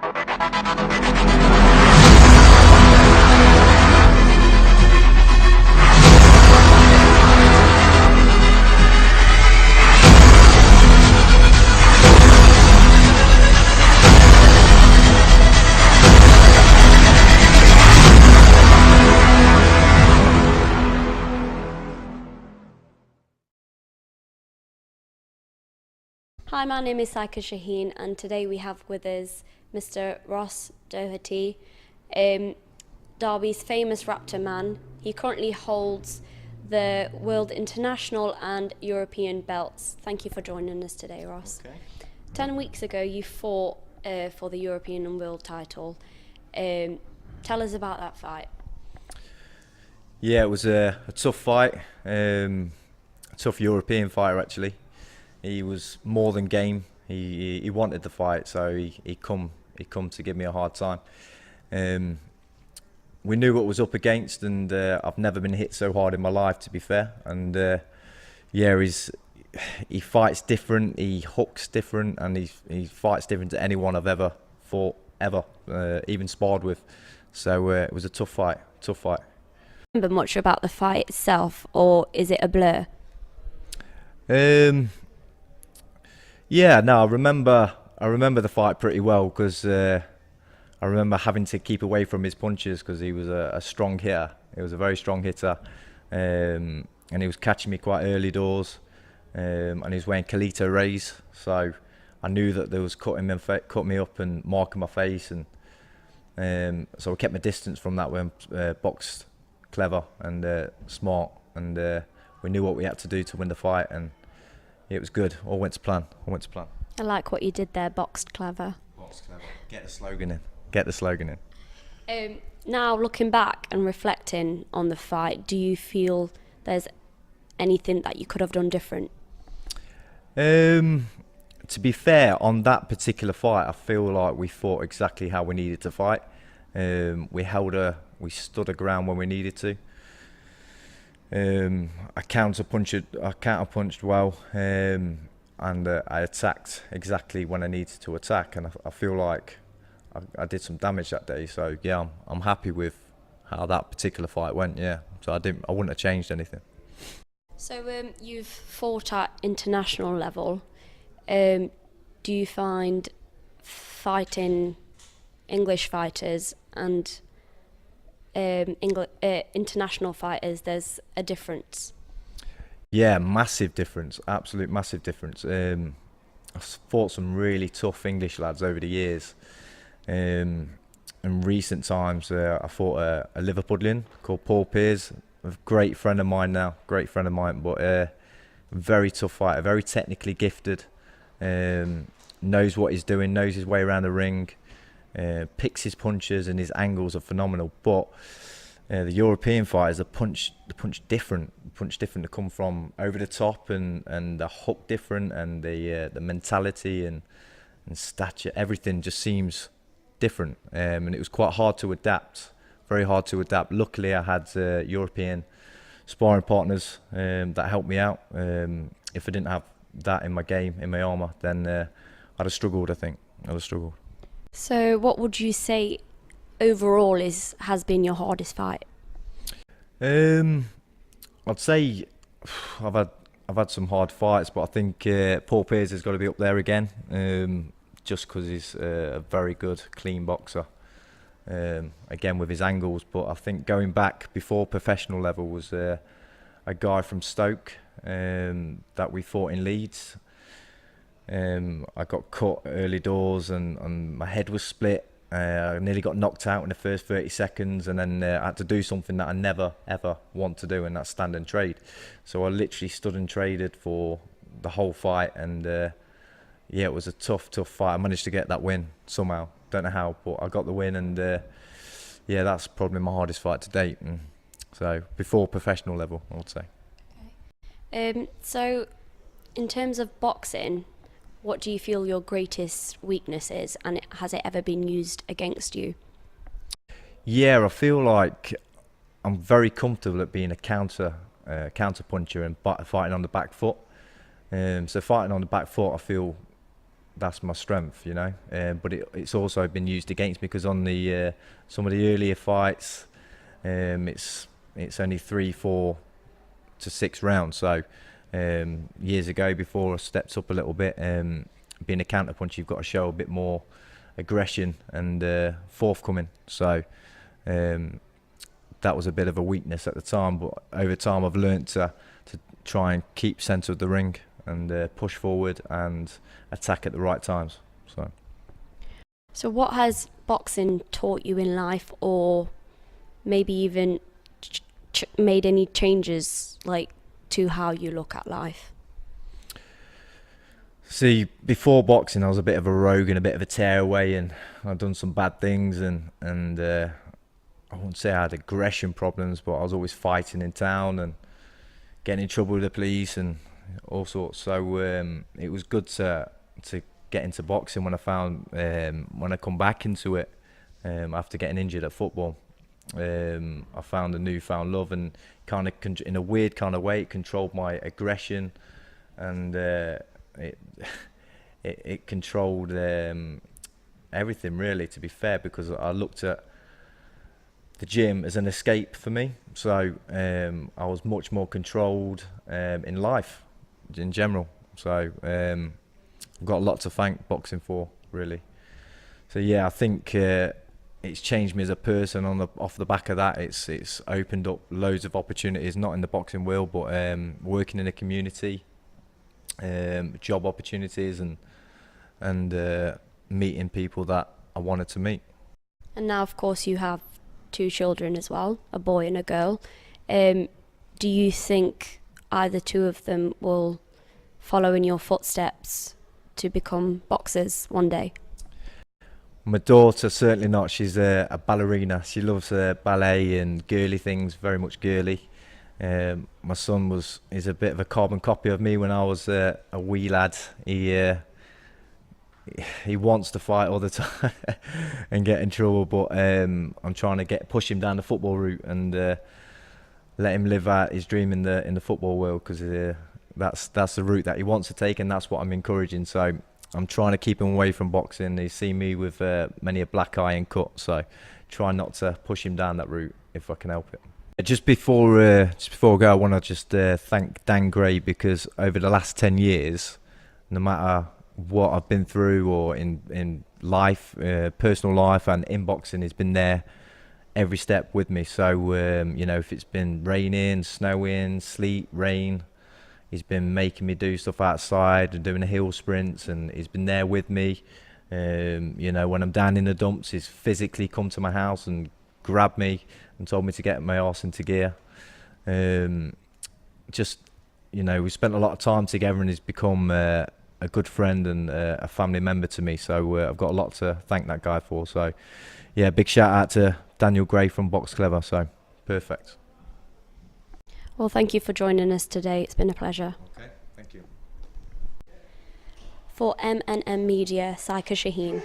Hi, my name is Saika Shaheen, and today we have with us Mr. Ross Doherty, Derby's famous Raptorman. He currently holds the World International and European belts. Thank you for joining us today, Ross. Okay. 10 weeks ago, you fought for the European and World title. Tell us about that fight. Yeah, it was a tough fight, a tough European fighter actually. He was more than game. He wanted the fight, so he come to give me a hard time. We knew what was up against, and I've never been hit so hard in my life, to be fair. And yeah, he fights different, he hooks different, and he fights different to anyone I've ever fought, even sparred with. So it was a tough fight. Remember much about the fight itself, or is it a blur? Yeah, no, I remember the fight pretty well, because I remember having to keep away from his punches because he was a strong hitter. He was a very strong hitter, and he was catching me quite early doors, and he was wearing Calito Rays, so I knew that there was cut me up and marking my face, and so I kept my distance from that when boxed clever and smart, and we knew what we had to do to win the fight, and it was good. All went to plan. I like what you did there, boxed clever. Boxed clever. Get the slogan in. Now, looking back and reflecting on the fight, do you feel there's anything that you could have done different? To be fair, on that particular fight, I feel like we fought exactly how we needed to fight. We stood our ground when we needed to. I counterpunched well, and I attacked exactly when I needed to attack, and I feel like I did some damage that day. So yeah, I'm happy with how that particular fight went. Yeah, so I wouldn't have changed anything. So you've fought at international level. Do you find fighting English fighters and international fighters, there's a difference? Yeah, massive difference, absolute massive difference. I've fought some really tough English lads over the years. In recent times, I fought a Liverpudlian called Paul Pears, a great friend of mine now, but very tough fighter, very technically gifted, knows what he's doing, knows his way around the ring. Picks his punches, and his angles are phenomenal. But the European fighters are punch different. To come from over the top, and the hook different, and the mentality and stature. Everything just seems different, and it was quite hard to adapt. Very hard to adapt. Luckily, I had European sparring partners that helped me out. If I didn't have that in my game, in my armour, then I'd have struggled. I think I'd have struggled. So what would you say overall has been your hardest fight? I'd say I've had some hard fights, but I think Paul Pears has got to be up there again, just because he's a very good, clean boxer. Again with his angles, but I think going back before professional level was a guy from Stoke that we fought in Leeds. I got cut early doors, and my head was split. I nearly got knocked out in the first 30 seconds, and then I had to do something that I never ever want to do, and that's stand and trade. So I literally stood and traded for the whole fight, and yeah, it was a tough fight. I managed to get that win somehow, don't know how, but I got the win, and yeah, that's probably my hardest fight to date. And so before professional level, I would say. Okay. So in terms of boxing, what do you feel your greatest weakness is, and has it ever been used against you? Yeah, I feel like I'm very comfortable at being a counter puncher and fighting on the back foot. So fighting on the back foot, I feel that's my strength, you know. But it's also been used against me because on the some of the earlier fights, it's only 3, 4 to 6 rounds. So years ago, before I stepped up a little bit, being a counterpuncher, you've got to show a bit more aggression and forthcoming. So that was a bit of a weakness at the time, but over time I've learnt to try and keep centre of the ring and push forward and attack at the right times. So what has boxing taught you in life, or maybe even made any changes like to how you look at life? See, before boxing I was a bit of a rogue and a bit of a tearaway, and I'd done some bad things, and I wouldn't say I had aggression problems, but I was always fighting in town and getting in trouble with the police and all sorts. So it was good to get into boxing when I come back into it after getting injured at football. I found a newfound love, and kind of in a weird kind of way it controlled my aggression, and it controlled everything really, to be fair, because I looked at the gym as an escape for me. So I was much more controlled in life in general. So I've got a lot to thank boxing for, really. So yeah, I think it's changed me as a person. Off the back of that, it's opened up loads of opportunities, not in the boxing world, but working in the community, job opportunities, and meeting people that I wanted to meet. And now, of course, you have 2 children as well, a boy and a girl. Do you think either 2 of them will follow in your footsteps to become boxers one day? My daughter, certainly not. She's a ballerina. She loves ballet and girly things, very much girly. My son is a bit of a carbon copy of me when I was a wee lad. He wants to fight all the time and get in trouble, but I'm trying to push him down the football route and let him live out his dream in the football world, because that's the route that he wants to take, and that's what I'm encouraging. So I'm trying to keep him away from boxing. He's seen me with many a black eye and cut, so try not to push him down that route if I can help it. Just before I go, I want to just thank Dan Gray, because over the last 10 years, no matter what I've been through or in life, personal life and in boxing, he's been there every step with me. So you know, if it's been raining, snowing, sleet, rain, he's been making me do stuff outside and doing hill sprints, and he's been there with me. You know, when I'm down in the dumps, he's physically come to my house and grabbed me and told me to get my arse into gear. Just, you know, we spent a lot of time together, and he's become a good friend and a family member to me. So I've got a lot to thank that guy for. So yeah, big shout out to Daniel Gray from Box Clever. So perfect. Well, thank you for joining us today. It's been a pleasure. Okay, thank you. For M&M Media, Saika Shaheen.